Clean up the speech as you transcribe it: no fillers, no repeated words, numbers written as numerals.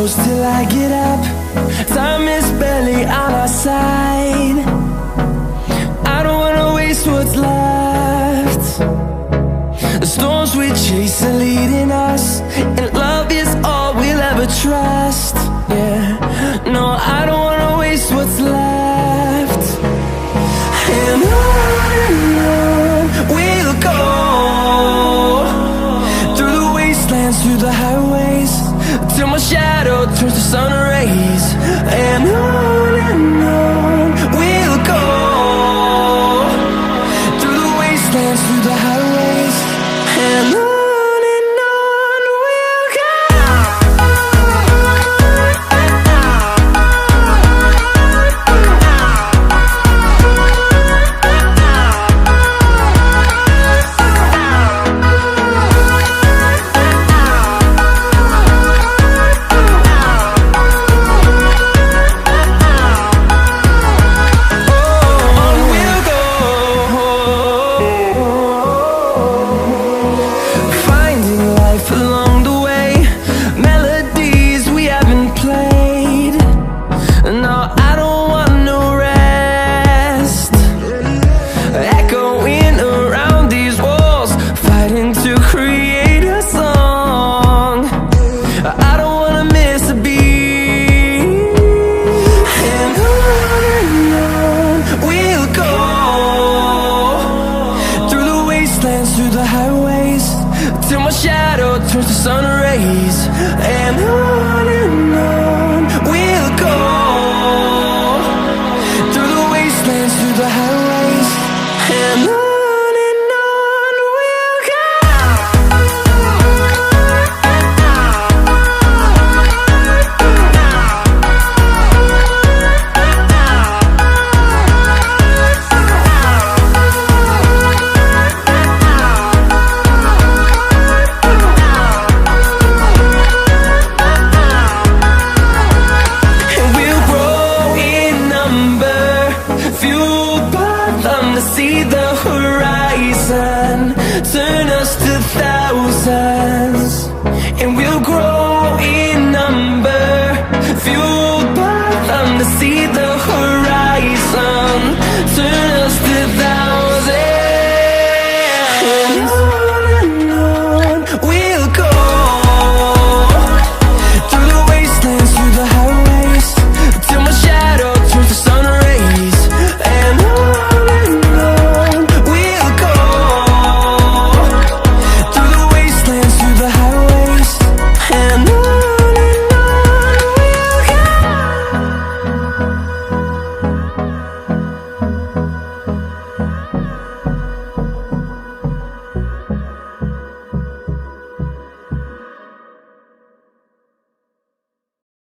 close till I get up. Time is barely on our side. I don't wanna waste what's left. The storms we chase are leading us, and love is all we'll ever trust. Yeah, no, I don't wanna waste what's left. And on we'll go, through the wastelands, through the highways, till my shadow turns to sun rays. And on we'll go, through the wastelands, through the highways, and on we'll go. Through the highways, till my shadow turns to sun rays. And on we'll go, through the wastelands, through the highways, and on we'll go. To see the horizon turn us to thousands, and we'll grow in number, fueled by them to see the horizon.